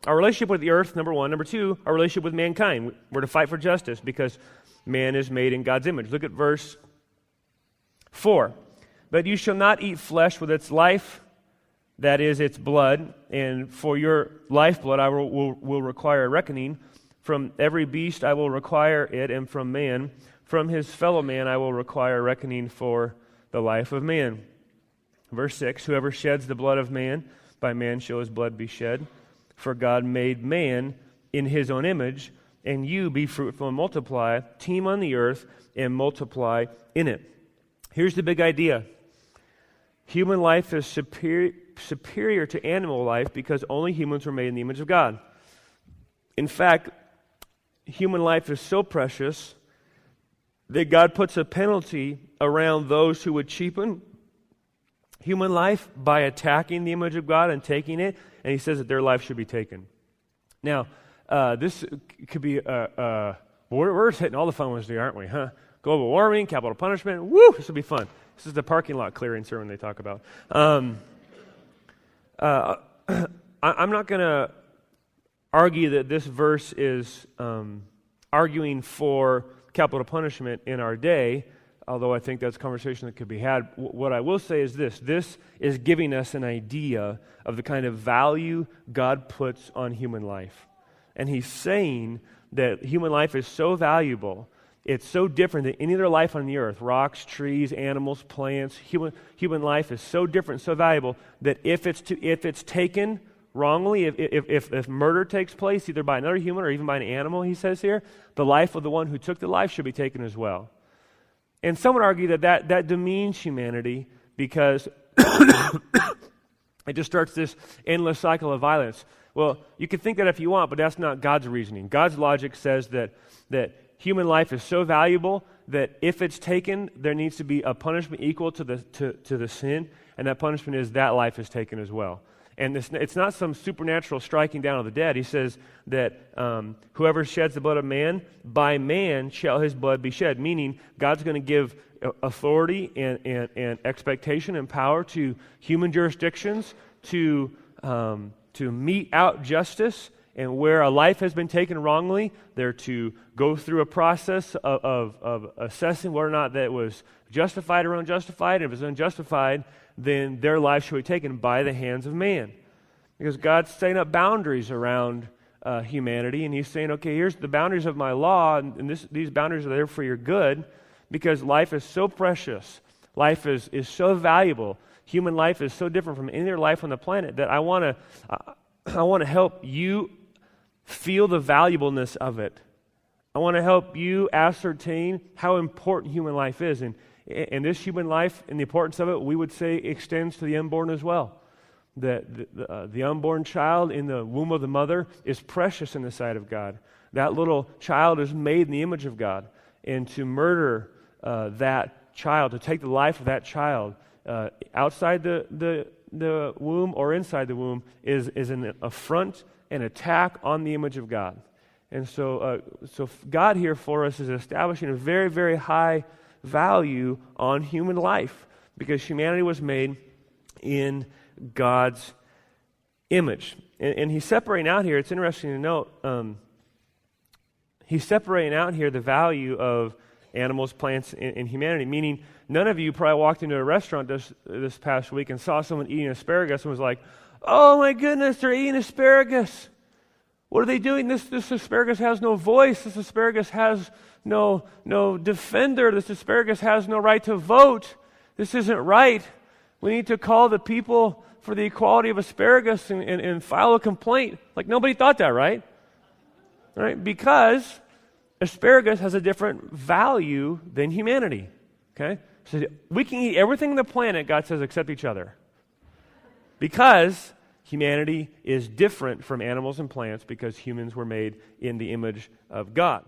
our relationship with the earth, number one. Number two, our relationship with mankind. We're to fight for justice because man is made in God's image. Look at verse 4. But you shall not eat flesh with its life, that is, its blood, and for your lifeblood I will require a reckoning. From every beast I will require it, and from man, from his fellow man I will require a reckoning for the life of man. Verse 6, whoever sheds the blood of man, by man shall his blood be shed. For God made man in his own image, and you be fruitful and multiply, teem on the earth, and multiply in it. Here's the big idea. Human life is superior to animal life because only humans were made in the image of God. In fact, human life is so precious that God puts a penalty around those who would cheapen human life by attacking the image of God and taking it, and he says that their life should be taken. Now, this could be, we're just hitting all the fun ones today, aren't we, huh? Global warming, capital punishment, woo, this will be fun. This is the parking lot clearing sermon they talk about. I'm not going to argue that this verse is arguing for capital punishment in our day, although I think that's a conversation that could be had. What I will say is this. This is giving us an idea of the kind of value God puts on human life. And he's saying that human life is so valuable, it's so different than any other life on the earth. Rocks, trees, animals, plants. Human life is so different, so valuable, that if it's taken wrongly, if murder takes place, either by another human or even by an animal, he says here, the life of the one who took the life should be taken as well. And some would argue that demeans humanity because it just starts this endless cycle of violence. Well, you can think that if you want, but that's not God's reasoning. God's logic says that human life is so valuable that if it's taken, there needs to be a punishment equal to the sin, and that punishment is that life is taken as well. And it's not some supernatural striking down of the dead. He says that whoever sheds the blood of man, by man shall his blood be shed. Meaning, God's going to give authority and expectation and power to human jurisdictions to mete out justice. And where a life has been taken wrongly, they're to go through a process of assessing whether or not that was justified or unjustified. And if it's unjustified, then their life shall be taken by the hands of man. Because God's setting up boundaries around humanity, and he's saying, okay, here's the boundaries of my law, and these boundaries are there for your good, because life is so precious. Life is so valuable. Human life is so different from any other life on the planet that I want to help you feel the valuableness of it. I want to help you ascertain how important human life is. And this human life and the importance of it, we would say, extends to the unborn as well. The unborn child in the womb of the mother is precious in the sight of God. That little child is made in the image of God. And to murder that child, to take the life of that child outside the womb or inside the womb is an affront, an attack on the image of God. And so God here for us is establishing a very, very high value on human life because humanity was made in God's image. And he's separating out here, it's interesting to note, he's separating out here the value of animals, plants, and humanity, meaning none of you probably walked into a restaurant this past week and saw someone eating asparagus and was like, oh my goodness, they're eating asparagus. What are they doing? This asparagus has no voice. This asparagus has no defender. This asparagus has no right to vote. This isn't right. We need to call the people for the equality of asparagus and file a complaint. Like nobody thought that, right? Right? Because asparagus has a different value than humanity. Okay? So we can eat everything on the planet, God says, except each other. Because humanity is different from animals and plants because humans were made in the image of God.